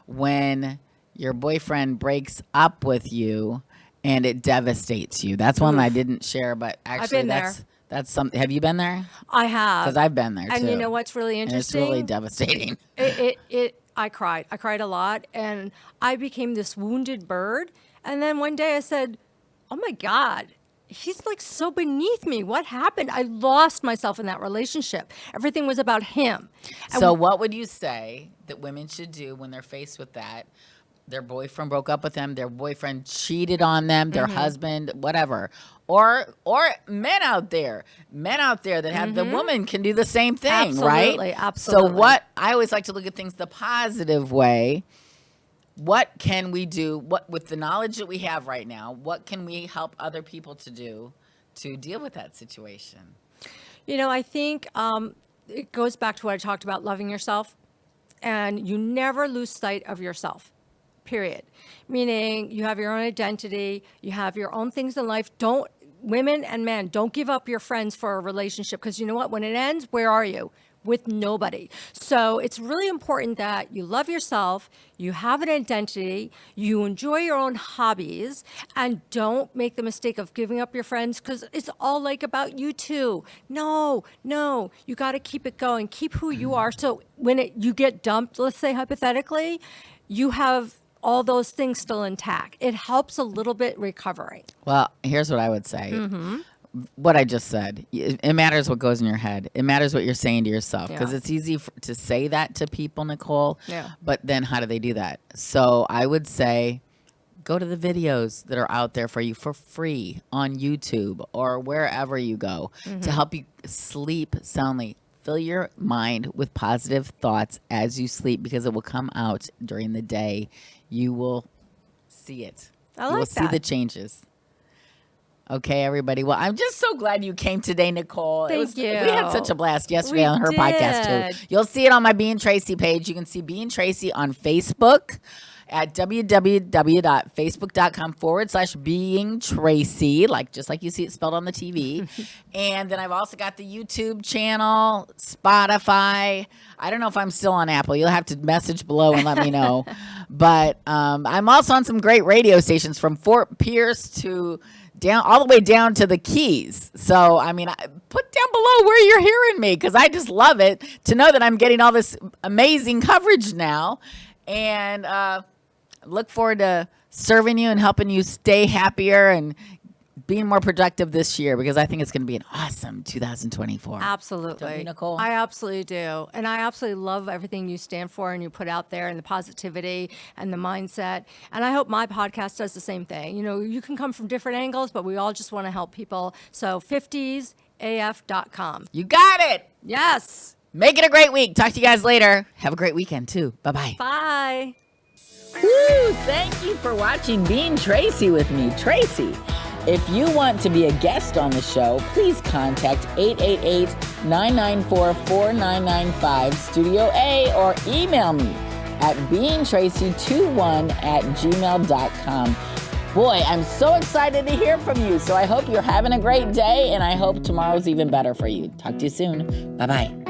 B: when your boyfriend breaks up with you and it devastates you. That's one I didn't share, but actually
A: been there.
B: That's something. Have you been there?
A: I have.
B: Because I've been there, too.
A: And you know what's really interesting?
B: And it's really devastating.
A: I cried. I cried a lot, and I became this wounded bird. And then one day I said, oh my God, he's like so beneath me. What happened? I lost myself in that relationship. Everything was about him. And
B: So what would you say that women should do when they're faced with that? Their boyfriend broke up with them, their boyfriend cheated on them, their husband, whatever. Or men out there that have the woman can do the same thing, right?
A: Absolutely.
B: So what I always like to look at things the positive way. What can we do? What with the knowledge that we have right now, what can we help other people to do to deal with that situation?
A: I think it goes back to what I talked about, loving yourself. And you never lose sight of yourself, period. Meaning you have your own identity, you have your own things in life. Women and men, don't give up your friends for a relationship because you know what? When it ends, where are you? With nobody. So it's really important that you love yourself, you have an identity, you enjoy your own hobbies, and don't make the mistake of giving up your friends because it's all about you too. No, you got to keep it going. Keep who you are. So when you get dumped, let's say hypothetically, you have all those things still intact. It helps a little bit recovering.
B: Well, here's what I would say. What I just said. It matters what goes in your head. It matters what you're saying to yourself because it's easy to say that to people, Nicole.
A: Yeah.
B: But then how do they do that? So I would say go to the videos that are out there for you for free on YouTube or wherever you go to help you sleep soundly. Fill your mind with positive thoughts as you sleep because it will come out during the day. You will see it.
A: I
B: You will
A: like
B: see
A: that.
B: the changes. Okay, everybody. Well, I'm just so glad you came today, Nicole.
A: Thank you.
B: We had such a blast yesterday
A: We
B: on her podcast,
A: did.
B: too. You'll see it on my Being Tracy page. You can see Being Tracy on Facebook at www.facebook.com/Being Tracy, just like you see it spelled on the TV. And then I've also got the YouTube channel, Spotify. I don't know if I'm still on Apple. You'll have to message below and let me know. But I'm also on some great radio stations from Fort Pierce to all the way down to the Keys. So, put down below where you're hearing me, because I just love it to know that I'm getting all this amazing coverage now. And look forward to serving you and helping you stay happier and being more productive this year, because I think it's going to be an awesome 2024.
A: Absolutely.
B: Don't you, Nicole?
A: I absolutely do. And I absolutely love everything you stand for and you put out there, and the positivity and the mindset. And I hope my podcast does the same thing. You can come from different angles, but we all just want to help people. So 50saf.com.
B: You got it.
A: Yes.
B: Make it a great week. Talk to you guys later. Have a great weekend, too. Bye-bye.
A: Bye.
B: Woo! Thank you for watching Being Tracy with me, Tracy. If you want to be a guest on the show, please contact 888-994-4995 Studio A, or email me at beingtracy21@gmail.com. Boy, I'm so excited to hear from you. So I hope you're having a great day, and I hope tomorrow's even better for you. Talk to you soon. Bye-bye.